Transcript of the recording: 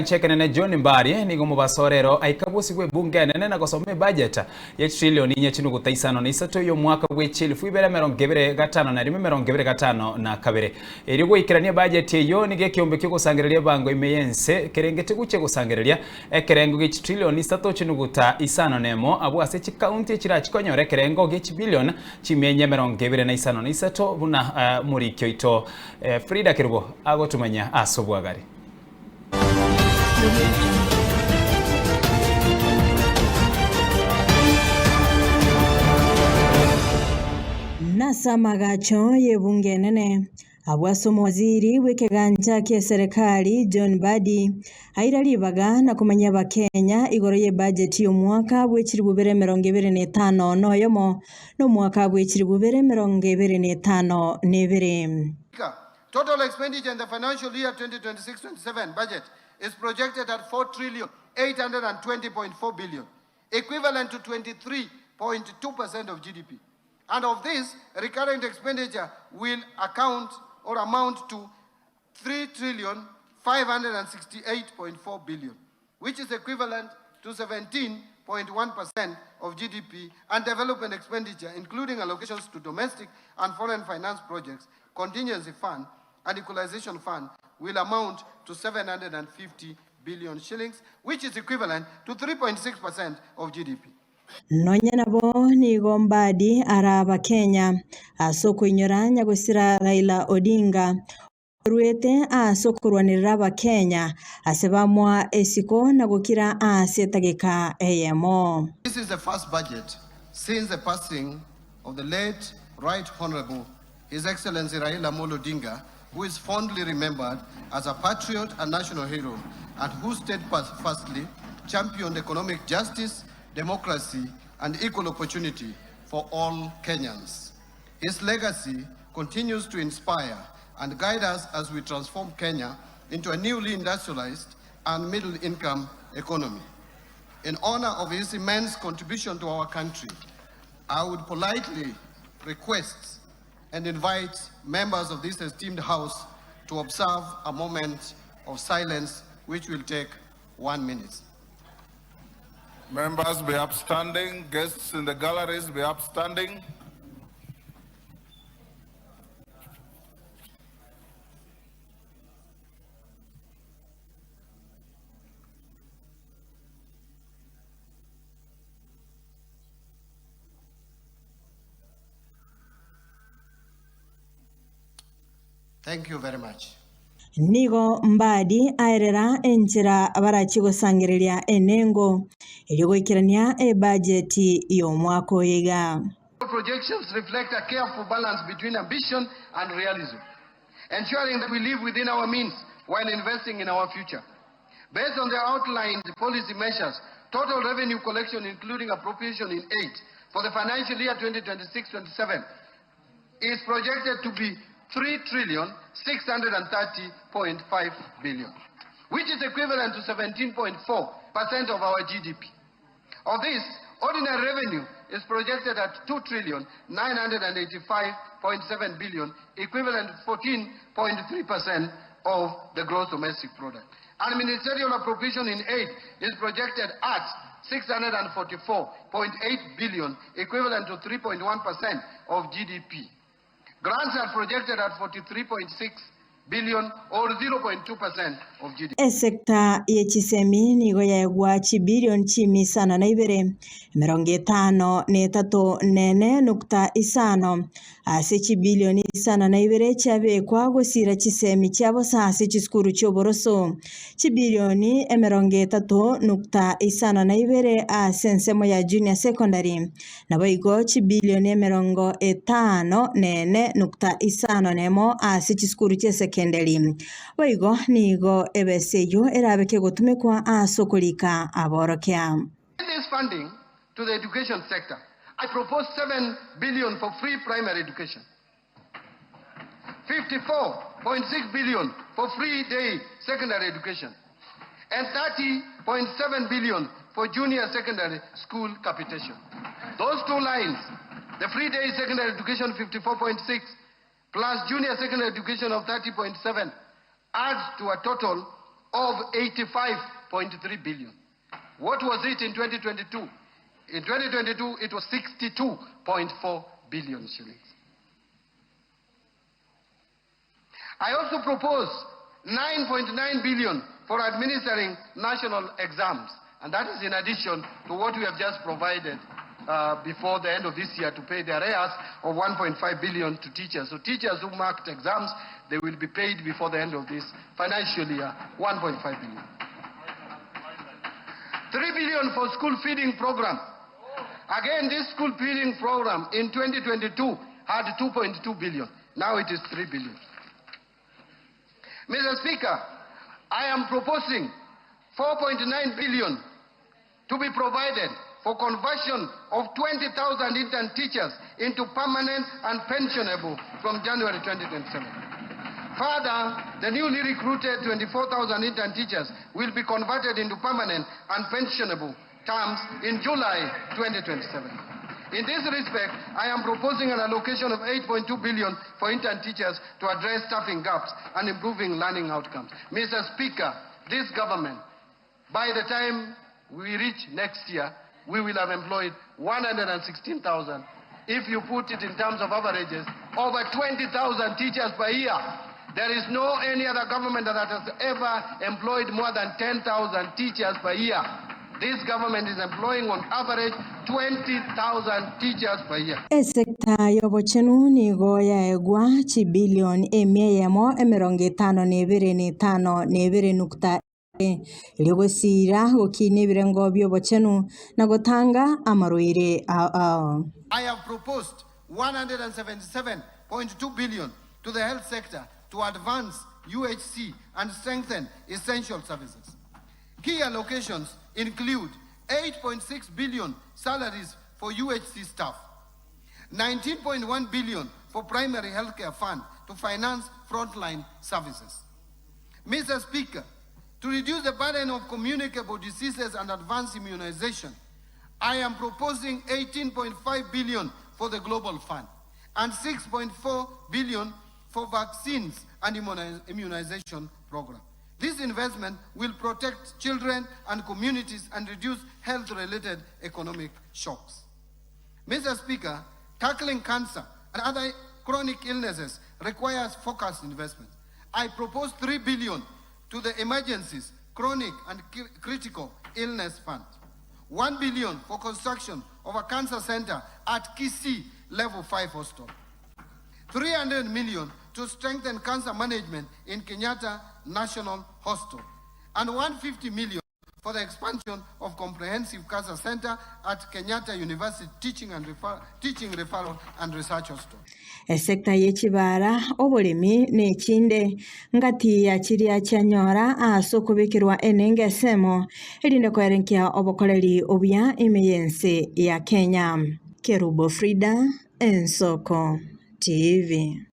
Nchekenene John MBADI nigo mubasorero aikabusi gwe bunge nene na gosome budget ya trillion inye chinugu taisano na isato y'omwaka gwe chilifu ibere 2025 na 2025 na kabere eri gwikirania budget yo nige kiombe kyo gusangireria bango imeyense kerengete guche gusangireria ekerengo ge trillion isato chinugu ta isano nemo abo ase chi county chira chikonyore kerengo ge billion chimenye 2025 na isato buna muri kyo ito Frida Kirubo agotumanya asobwagari. Nasa magacho ye bunge nene OMOWASIRI w'ekiganja kya serikali John MBADI airalibaga na kumanya Bakenya igoro ye budget y'omwaka bw'ekiri 2025 noyomo n'omwaka bw'ekiri 2025 Total expenditure in the financial year 2026-27 budget is projected at 4,820.4 billion, equivalent to 23.2% of GDP. And of this, recurrent expenditure will amount to 3,568.4 billion, which is equivalent to 17.1% of GDP, and development expenditure, including allocations to domestic and foreign finance projects, contingency fund, and equalization fund will amount to 750 billion shillings, which is equivalent to 3.6% of GDP. Nonyanabo nigo MBADI araba Kenya asoko inyoranya gusira Raila Odinga ruete asokurwanirira Abakenya asebamwa esiko na gukira asetageka eyemo. This is the first budget since the passing of the late Right Honorable His Excellency Raila Odinga, who is fondly remembered as a patriot and national hero, and who steadfastly championed economic justice, democracy, and equal opportunity for all Kenyans. His legacy continues to inspire and guide us as we transform Kenya into a newly industrialized and middle-income economy. In honor of his immense contribution to our country, I would politely request and invite members of this esteemed house to observe a moment of silence, which will take 1 minute. Members be upstanding, guests in the galleries be upstanding. Thank you very much. Nigo MBADI aerera enjira abarachigosangiriria enengo erigwikirania budget y'omwaka oyiga. Projections reflect a careful balance between ambition and realism, ensuring that we live within our means while investing in our future. Based on the outlined policy measures, total revenue collection, including appropriation in aid for the financial year 2026-27, is projected to be 3,630.5 billion, which is equivalent to 17.4% of our GDP. Of this, ordinary revenue is projected at 2,985.7 billion, equivalent to 14.3% of the gross domestic product. And ministerial appropriation in aid is projected at 644.8 billion, equivalent to 3.1% of GDP. Grants are projected at 43.6 billion or 0.2% of GDP. Sekta y'ekisemi nigo yaegwa chibilioni chimisana na ibere 53.4 ase chibilioni isana na ibere chabekwa gusira chisemi cyabo sase chiskuru cy'oboroso chibilioni 30.1 na ibere ase nsemo ya junior secondary nabo igo chibilioni 54.5 nemo ase chiskuru cya secondary boigo nigo ebeseyo erabeke gutumikwa asokolika aborokya. In this funding to the education sector, I propose 7 billion for free primary education, 54.6 billion for free day secondary education, and 30.7 billion for junior secondary school capitation. Those two lines, the free day secondary education 54.6 plus junior secondary education of 30.7, adds to a total of 85.3 billion. What was it in 2022? In 2022, it was 62.4 billion shillings. I also propose 9.9 billion for administering national exams, and that is in addition to what we have just provided before the end of this year to pay the arrears of 1.5 billion to teachers. So teachers who marked exams, they will be paid before the end of this financial year, 1.5 billion. 3 billion for school feeding program. Again, this school feeding program in 2022 had 2.2 billion. Now it is 3 billion. Mr. Speaker, I am proposing 4.9 billion to be provided for conversion of 20,000 intern teachers into permanent and pensionable from January 2027. Further, the newly recruited 24,000 intern teachers will be converted into permanent and pensionable terms in July 2027. In this respect, I am proposing an allocation of 8.2 billion for intern teachers to address staffing gaps and improving learning outcomes. Mr. Speaker, this government, by the time we reach next year, we will have employed 116,000. If you put it in terms of averages, over 20,000 teachers per year. There is no any other government that has ever employed more than 10,000 teachers per year. This government is employing on average 20,000 teachers per year. Sekta yobochenu nigo yaegwa chibilion emieyemo 52.5 iligosira gukina ibirengo byobochenu na gutanga amarwire I have proposed 177.2 billion to the health sector to advance UHC and strengthen essential services. Key allocations include 8.6 billion salaries for UHC staff, 19.1 billion for primary healthcare fund to finance frontline services. Mr. Speaker, to reduce the burden of communicable diseases and advance immunization, I am proposing 18.5 billion for the Global Fund and 6.4 billion for vaccines and immunization program. This investment will protect children and communities and reduce health-related economic shocks. Mr. Speaker, tackling cancer and other chronic illnesses requires focused investment. I propose 3 billion to the Emergencies, Chronic and Critical Illness Fund, 1 billion for construction of a cancer center at Kisii Level 5 Hospital, 300 million to strengthen cancer management in Kenyatta National Hospital, and 150 million for the expansion of comprehensive cancer center at Kenyatta University Teaching Referral and Research Hospital. Sekta yechibara obolemi nechinde ngati ya chiria chanyora asokobekirwa enengesemo elinde kwerenkea obokoleri obya emeyense ya Kenya. Kerubo Frida, Ensoko TV.